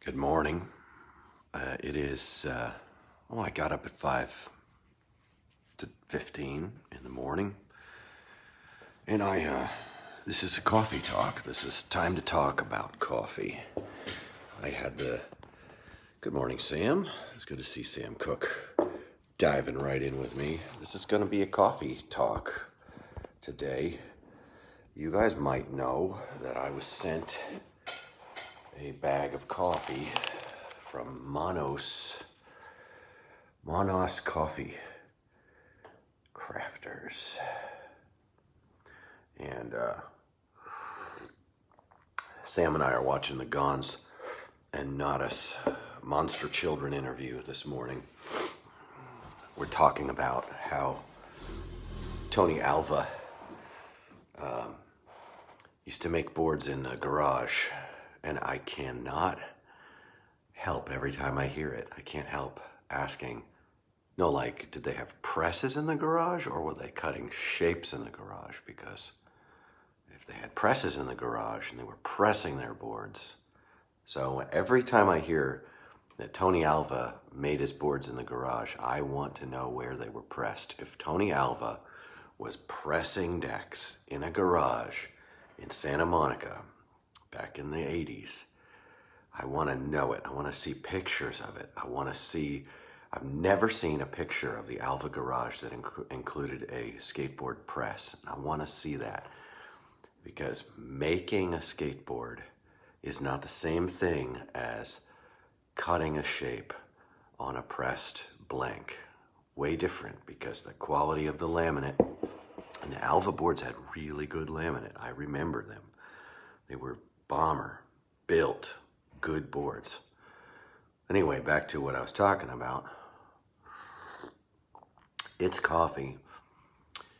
Good morning. It is, I got up at 5 to 15 in the morning. And this is a coffee talk. This is time to talk about coffee. Good morning, Sam. It's good to see Sam Cook diving right in with me. This is going to be a coffee talk today. You guys might know that I was sent a bag of coffee from Monos Coffee Crafters. And Sam and I are watching the Gons and Nodus Monster Children interview this morning. We're talking about how Tony Alva used to make boards in a garage, and I cannot help every time I hear it. I can't help asking, did they have presses in the garage or were they cutting shapes in the garage? Because if they had presses in the garage and they were pressing their boards. So every time I hear that Tony Alva made his boards in the garage, I want to know where they were pressed. If Tony Alva was pressing decks in a garage in Santa Monica back in the 80s, I want to know it. I want to see pictures of it. I've never seen a picture of the Alva garage that included a skateboard press. I want to see that, because making a skateboard is not the same thing as cutting a shape on a pressed blank. Way different, because the quality of the laminate, and the Alva boards had really good laminate. I remember them. They were bomber built, good boards. Anyway, back to what I was talking about. It's coffee.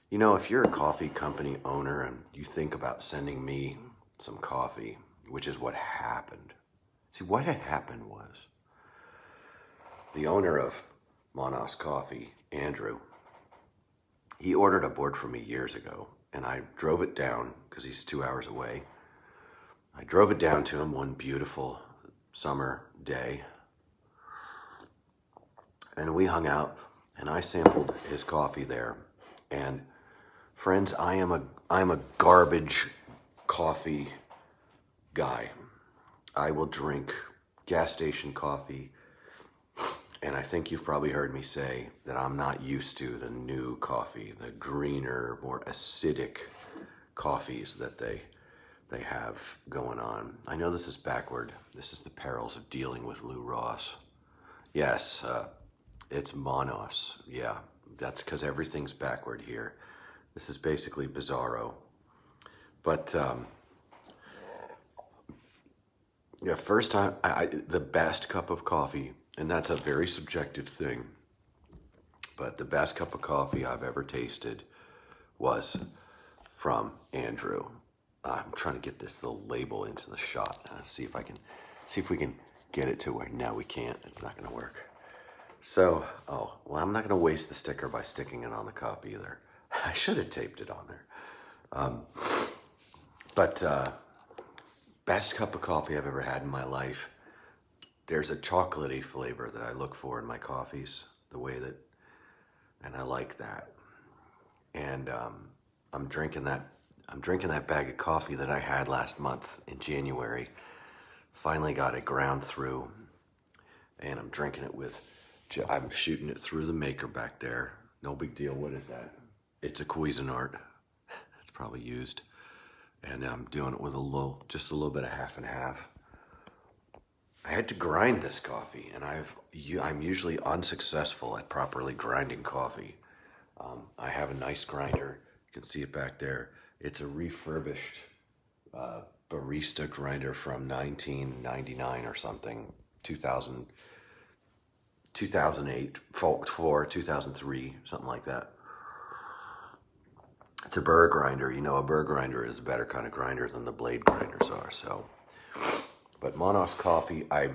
You know, if you're a coffee company owner and you think about sending me some coffee, which is what happened. See, what had happened was the owner of Monos Coffee, Andrew, he ordered a board from me years ago, and I drove it down because he's 2 hours away. I drove it down to him one beautiful summer day, and we hung out, and I sampled his coffee there. And friends, I'm a garbage coffee guy. I will drink gas station coffee, and I think you've probably heard me say that I'm not used to the new coffee, the greener, more acidic coffees that they have going on. I know this is backward. This is the perils of dealing with Lou Ross. Yes, it's Monos. Yeah, that's because everything's backward here. This is basically bizarro. But first time, the best cup of coffee, and that's a very subjective thing, but the best cup of coffee I've ever tasted was from Andrew. I'm trying to get this little label into the shot. See if we can get it to where, no, we can't. It's not going to work. So, I'm not going to waste the sticker by sticking it on the cup either. I should have taped it on there. But best cup of coffee I've ever had in my life. There's a chocolatey flavor that I look for in my coffees, and I like that. And I'm drinking that bag of coffee that I had last month in January. Finally got it ground through, and I'm drinking it I'm shooting it through the maker back there. No big deal. What is that? It's a Cuisinart. It's probably used. And I'm doing it with just a little bit of half and half. I had to grind this coffee, and I'm usually unsuccessful at properly grinding coffee. I have a nice grinder. You can see it back there. It's a refurbished barista grinder from 1999 or something, 2008, 2003, something like that. It's a burr grinder. You know, a burr grinder is a better kind of grinder than the blade grinders are. So, but Monos Coffee, I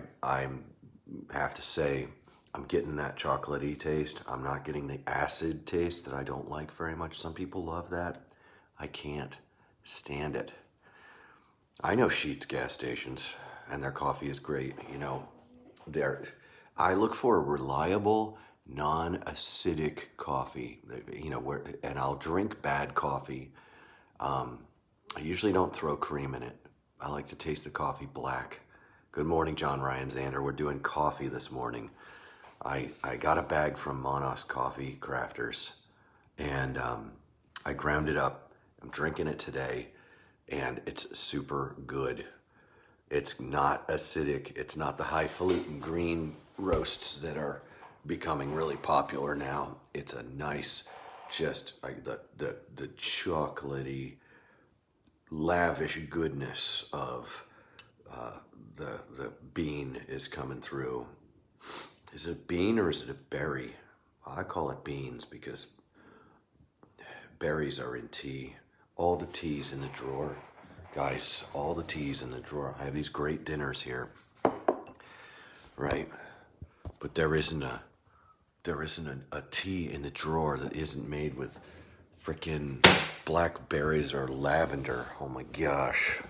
have to say, I'm getting that chocolatey taste. I'm not getting the acid taste that I don't like very much. Some people love that. I can't stand it. I know Sheetz gas stations. and their coffee is great. You know, I look for a reliable, non-acidic coffee. You know, and I'll drink bad coffee. I usually don't throw cream in it. I like to taste the coffee black. Good morning, John Ryan Zander. We're doing coffee this morning. I got a bag from Monos Coffee Crafters, and I ground it up. I'm drinking it today, and it's super good. It's not acidic. It's not the highfalutin green roasts that are becoming really popular now. It's a nice, just like the chocolatey, lavish goodness of the bean is coming through. Is it a bean or is it a berry? I call it beans because berries are in tea. All the teas in the drawer. Guys, all the teas in the drawer. I have these great dinners here, right? But there isn't a tea in the drawer that isn't made with frickin' blackberries or lavender. Oh my gosh.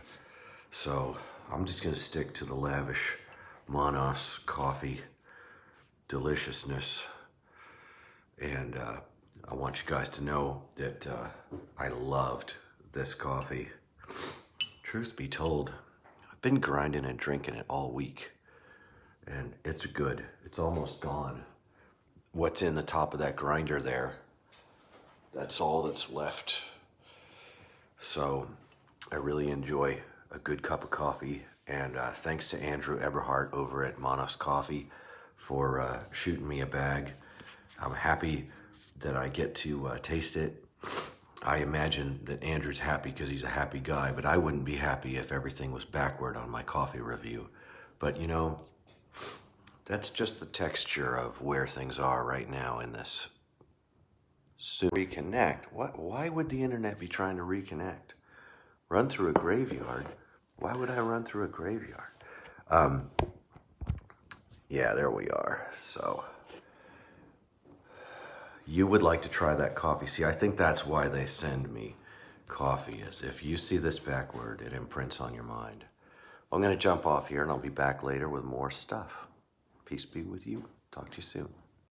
So I'm just gonna stick to the lavish Monos coffee deliciousness. And I want you guys to know that I loved this coffee. Truth be told, I've been grinding and drinking it all week, and it's good. It's almost gone. What's in the top of that grinder there, that's all that's left. So I really enjoy a good cup of coffee, and thanks to Andrew Eberhardt over at Monos Coffee for shooting me a bag. I'm happy that I get to taste it. I imagine that Andrew's happy because he's a happy guy, but I wouldn't be happy if everything was backward on my coffee review. But you know, that's just the texture of where things are right now in this. So reconnect. Why would the internet be trying to reconnect? Run through a graveyard? Why would I run through a graveyard? Yeah, there we are. So you would like to try that coffee. See, I think that's why they send me coffee, is if you see this backward, it imprints on your mind. I'm going to jump off here, and I'll be back later with more stuff. Peace be with you. Talk to you soon.